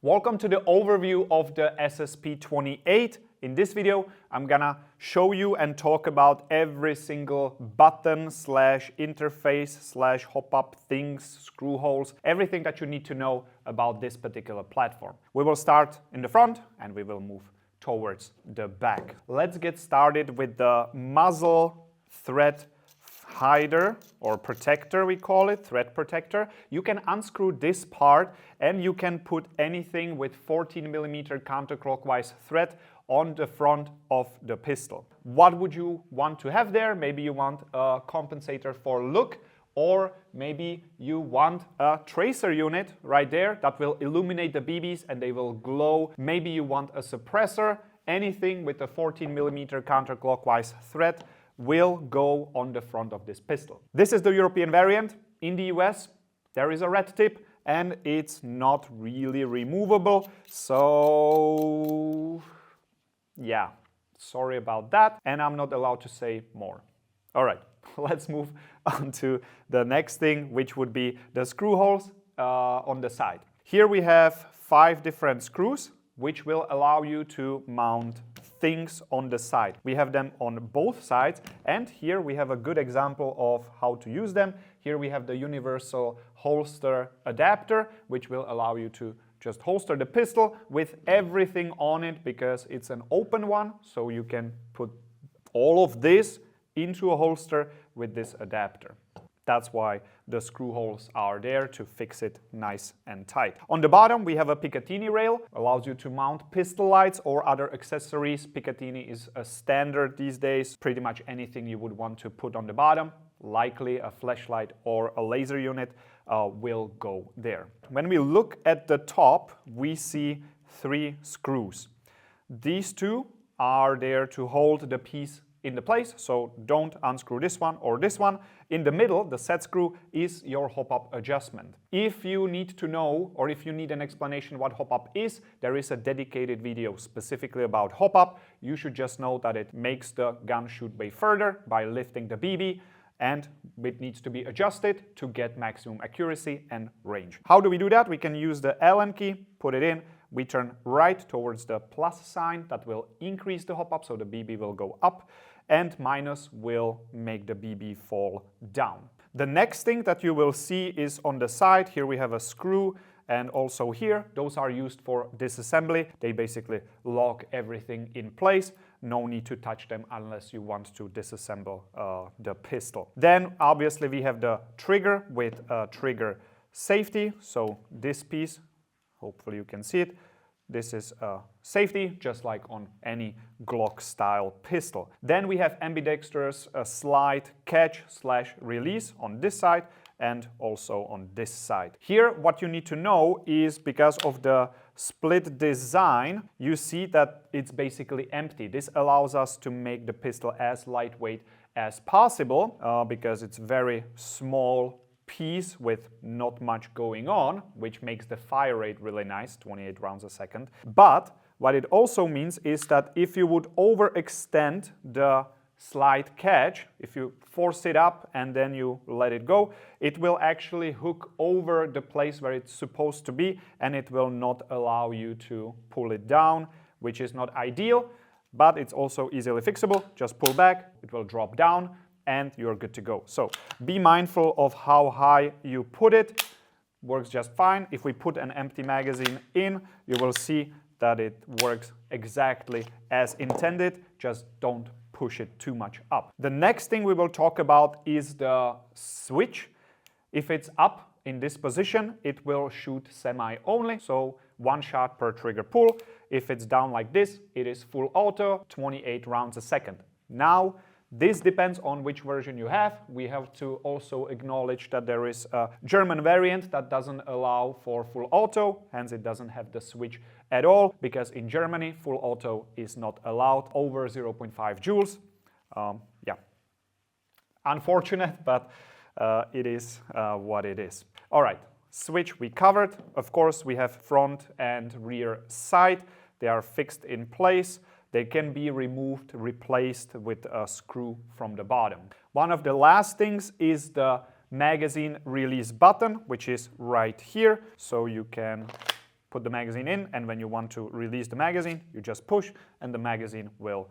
Welcome to the overview of the SSP28. In this video, I'm gonna show you and talk about every single button slash interface slash hop-up things, screw holes, everything that you need to know about this particular platform. We will start in the front and we will move towards the back. Let's get started with the muzzle thread hider or protector, we call it, thread protector. You can unscrew this part and you can put anything with 14mm counterclockwise thread on the front of the pistol. What would you want to have there? Maybe you want a compensator for look, or maybe you want a tracer unit right there that will illuminate the BBs and they will glow. Maybe you want a suppressor. Anything with a 14mm counterclockwise thread will go on the front of this pistol. This is the European variant. In the US, there is a red tip and it's not really removable. So yeah, sorry about that. And I'm not allowed to say more. All right, let's move on to the next thing, which would be the screw holes on the side. Here we have 5 different screws, which will allow you to mount things on the side. We have them on both sides, and here we have a good example of how to use them. Here we have the universal holster adapter, which will allow you to just holster the pistol with everything on it because it's an open one, so you can put all of this into a holster with this adapter. That's why the screw holes are there, to fix it nice and tight. On the bottom we have a Picatinny rail, allows you to mount pistol lights or other accessories. Picatinny is a standard these days. Pretty much anything you would want to put on the bottom, likely a flashlight or a laser unit, will go there. When we look at the top, we see 3 screws. These 2 are there to hold the piece in the place, so don't unscrew this one or this one. In the middle, the set screw is your hop-up adjustment. If you need to know, or if you need an explanation what hop-up is, there is a dedicated video specifically about hop-up. You should just know that it makes the gun shoot way further by lifting the BB, and it needs to be adjusted to get maximum accuracy and range. How do we do that? We can use the Allen key, put it in, we turn right towards the plus sign, that will increase the hop-up, so the BB will go up, and minus will make the BB fall down. The next thing that you will see is on the side. Here we have a screw, and also here, those are used for disassembly. They basically lock everything in place. No need to touch them unless you want to disassemble the pistol. Then obviously we have the trigger with trigger safety. So this piece, hopefully you can see it. This is a safety, just like on any Glock style pistol. Then we have ambidextrous slide catch slash release on this side and also on this side. Here what you need to know is, because of the split design, you see that it's basically empty. This allows us to make the pistol as lightweight as possible because it's very small piece with not much going on, which makes the fire rate really nice, 28 rounds a second. But what it also means is that if you would overextend the slide catch, if you force it up and then you let it go, it will actually hook over the place where it's supposed to be, and it will not allow you to pull it down, which is not ideal, but it's also easily fixable. Just pull back, it will drop down, and you're good to go. So be mindful of how high you put it. Works just fine. If we put an empty magazine in, you will see that it works exactly as intended. Just don't push it too much up. The next thing we will talk about is the switch. If it's up in this position, it will shoot semi only, so 1 shot per trigger pull. If it's down like this, it is full auto, 28 rounds a second. Now, this depends on which version you have. We have to also acknowledge that there is a German variant that doesn't allow for full auto, hence it doesn't have the switch at all, because in Germany full auto is not allowed over 0.5 joules. Yeah, unfortunate, but it is what it is. All right, switch we covered. Of course, we have front and rear sight. They are fixed in place. They can be removed, replaced with a screw from the bottom. One of the last things is the magazine release button, which is right here. So you can put the magazine in, and when you want to release the magazine, you just push and the magazine will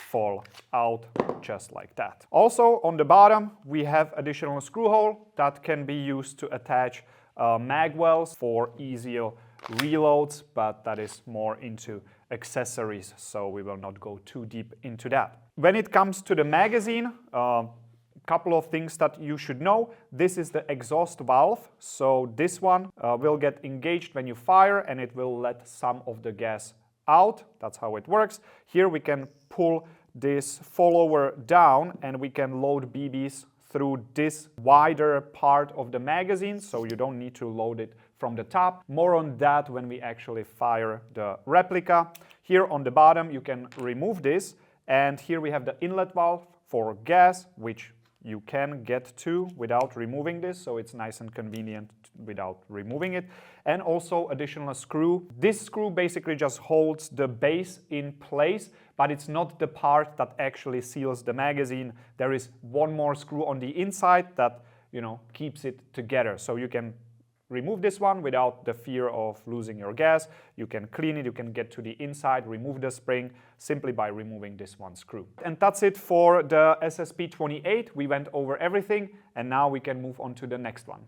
fall out just like that. Also on the bottom we have additional screw hole that can be used to attach mag wells for easier reloads, but that is more into accessories, so we will not go too deep into that. When it comes to the magazine, couple of things that you should know. This is the exhaust valve, so this one will get engaged when you fire and it will let some of the gas out. That's how it works. Here we can pull this follower down and we can load BBs through this wider part of the magazine, so you don't need to load it from the top. More on that when we actually fire the replica. Here on the bottom you can remove this, and here we have the inlet valve for gas, which you can get to without removing this, so it's nice and convenient without removing it. And also additional screw. This screw basically just holds the base in place, but it's not the part that actually seals the magazine. There is one more screw on the inside that, you know, keeps it together. So you can remove this one without the fear of losing your gas. You can clean it, you can get to the inside, remove the spring simply by removing this one screw. And that's it for the SSP28. We went over everything and now we can move on to the next one.